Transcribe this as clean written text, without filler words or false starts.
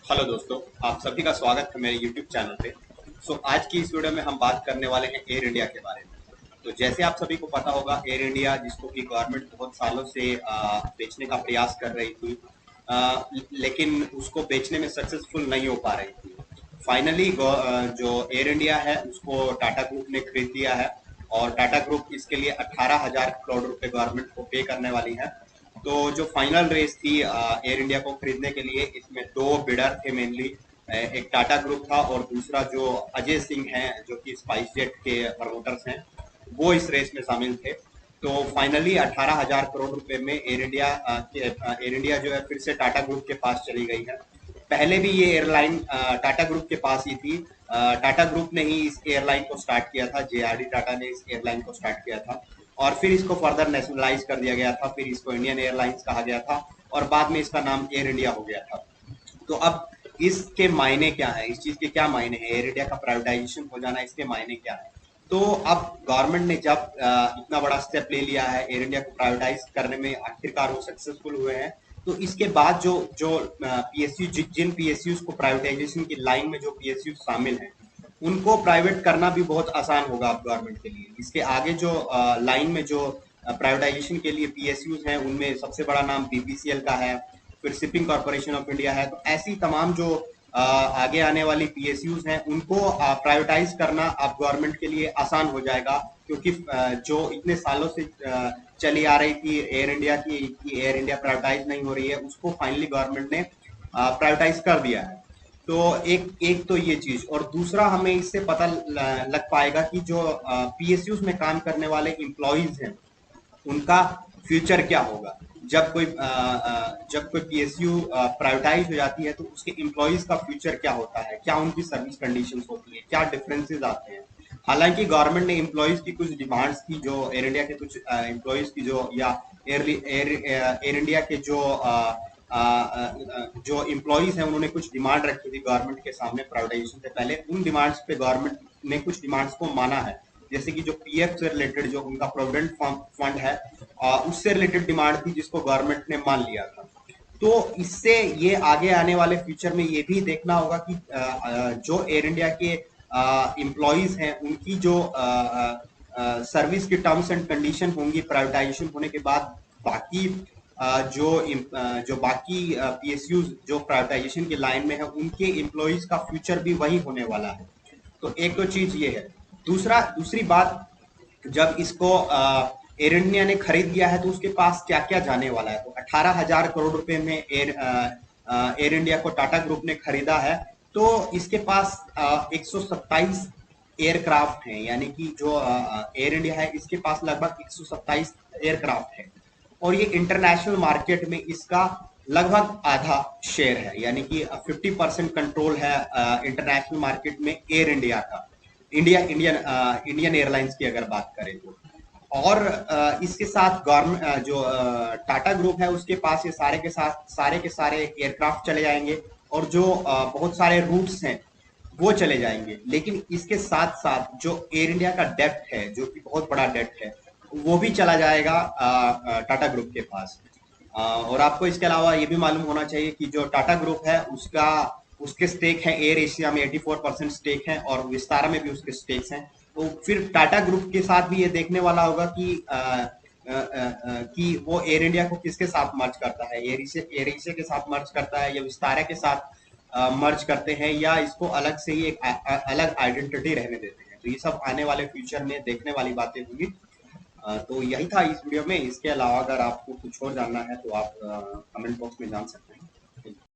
Hello दोस्तों, आप सभी का स्वागत है मेरे YouTube चैनल पे। आज की इस वीडियो में हम बात करने वाले हैं एयर इंडिया के बारे में। तो जैसे आप सभी को पता होगा, एयर इंडिया जिसको कि गवर्नमेंट बहुत सालों से बेचने का प्रयास कर रही थी, लेकिन उसको बेचने में सक्सेसफुल नहीं हो पा रही थी। फाइनली जो एयर इंडिया है उसको टाटा ग्रुप ने खरीद लिया है और टाटा ग्रुप इसके लिए 18,000 करोड़ रुपए गवर्नमेंट को पे करने वाली है। तो जो फाइनल रेस थी एयर इंडिया को खरीदने के लिए, इसमें दो बिडर थे मेनली। एक टाटा ग्रुप था और दूसरा जो अजय सिंह हैं जो कि स्पाइस जेट के प्रमोटर्स हैं, वो इस रेस में शामिल थे। तो फाइनली 18,000 करोड़ रुपए में एयर इंडिया जो है फिर से टाटा ग्रुप के पास चली गई है। पहले भी ये एयरलाइन टाटा ग्रुप के पास ही थी। टाटा ग्रुप ने ही इस एयरलाइन को स्टार्ट किया था, जेआरडी टाटा ने इस एयरलाइन को स्टार्ट किया था और फिर इसको फर्दर नेशनलाइज कर दिया गया था। फिर इसको इंडियन एयरलाइंस कहा गया था और बाद में इसका नाम एयर इंडिया हो गया था। तो अब इसके मायने क्या है, इस चीज के क्या मायने हैं, एयर इंडिया का प्राइवेटाइजेशन हो जाना, इसके मायने क्या है? तो अब गवर्नमेंट ने जब इतना बड़ा स्टेप ले लिया है, एयर इंडिया को प्राइवेटाइज करने में आखिरकार वो सक्सेसफुल हुए हैं। तो इसके बाद जो जो पीएसयू जिन पीएसयू को प्राइवेटाइजेशन की लाइन में जो पीएसयू शामिल हैं, उनको प्राइवेट करना भी बहुत आसान होगा अब गवर्नमेंट के लिए। इसके आगे जो लाइन में जो प्राइवेटाइजेशन के लिए पीएसयूज हैं, उनमें सबसे बड़ा नाम बीपीसीएल का है, फिर शिपिंग कॉर्पोरेशन ऑफ इंडिया है। तो ऐसी तमाम जो आगे आने वाली पीएसयूज हैं, उनको प्राइवेटाइज करना अब गवर्नमेंट के लिए आसान हो जाएगा, क्योंकि जो इतने सालों से चली आ रही थी एयर इंडिया की एयर इंडिया प्राइवेटाइज नहीं हो रही है, उसको फाइनली गवर्नमेंट ने प्राइवेटाइज कर दिया है। तो एक एक तो ये चीज, और दूसरा हमें इससे पता लग पाएगा कि जो पीएसयूज में काम करने वाले एम्प्लॉइज हैं, उनका फ्यूचर क्या होगा। जब कोई पीएसयू प्राइवेटाइज हो जाती है तो उसके एम्प्लॉइज का फ्यूचर क्या होता है, क्या उनकी सर्विस कंडीशंस होती है, क्या डिफरेंसेस आते हैं। हालांकि गवर्नमेंट ने एम्प्लॉइज की कुछ डिमांड्स की, जो एयर इंडिया के कुछ एम्प्लॉइज की जो या एयर इंडिया के जो एम्प्लॉइज हैं, उन्होंने कुछ डिमांड रखी थी गवर्नमेंट के सामने प्राइवेटाइजेशन से पहले। उन डिमांड्स पे गवर्नमेंट ने कुछ डिमांड्स को माना है, जैसे कि जो पीएफ से रिलेटेड जो उनका प्रोविडेंट फंड है, उससे रिलेटेड डिमांड थी जिसको गवर्नमेंट ने मान लिया था। तो इससे ये आगे आने वाले फ्यूचर में ये भी देखना होगा कि जो एयर इंडिया के एम्प्लॉइज हैं, उनकी जो सर्विस की टर्म्स एंड कंडीशन होंगी प्राइवेटाइजेशन होने के बाद, बाकी जो बाकी पीएसयू जो प्राइवेटाइजेशन की लाइन में है, उनके एम्प्लॉइज का फ्यूचर भी वही होने वाला है। तो एक तो चीज ये है। दूसरी बात, जब इसको एयर इंडिया ने खरीद लिया है तो उसके पास क्या क्या जाने वाला है। तो 18,000 करोड़ रुपए में एयर इंडिया को टाटा ग्रुप ने खरीदा है। तो इसके पास 127 एयरक्राफ्ट हैं, यानी कि जो एयर इंडिया है, इसके पास लगभग 127 एयरक्राफ्ट है और ये इंटरनेशनल मार्केट में इसका लगभग आधा शेयर है, यानी कि 50% कंट्रोल है इंटरनेशनल मार्केट में एयर इंडिया का, इंडियन एयरलाइंस की अगर बात करें तो। और इसके साथ गवर्नमेंट जो टाटा ग्रुप है, उसके पास ये सारे के सारे एयरक्राफ्ट चले जाएंगे और जो बहुत सारे रूट्स हैं वो चले जाएंगे। लेकिन इसके साथ साथ जो एयर इंडिया का डेप्ट है, जो कि बहुत बड़ा डेप्ट है, वो भी चला जाएगा टाटा ग्रुप के पास। और आपको इसके अलावा ये भी मालूम होना चाहिए कि जो टाटा ग्रुप है उसके स्टेक हैं एयर एशिया में 84% स्टेक हैं और विस्तारा में भी उसके स्टेक्स हैं। तो फिर टाटा ग्रुप के साथ भी ये देखने वाला होगा कि वो एयर इंडिया को किसके साथ मर्ज करता है, एयर एशिया के साथ मर्ज करता है या विस्तारा के साथ मर्ज करते हैं, या इसको अलग से ही एक अलग आइडेंटिटी रहने देते हैं। तो ये सब आने वाले फ्यूचर में देखने वाली बातें होंगी। तो यही था इस वीडियो में। इसके अलावा अगर आपको कुछ और जानना है तो आप कमेंट बॉक्स में जान सकते हैं।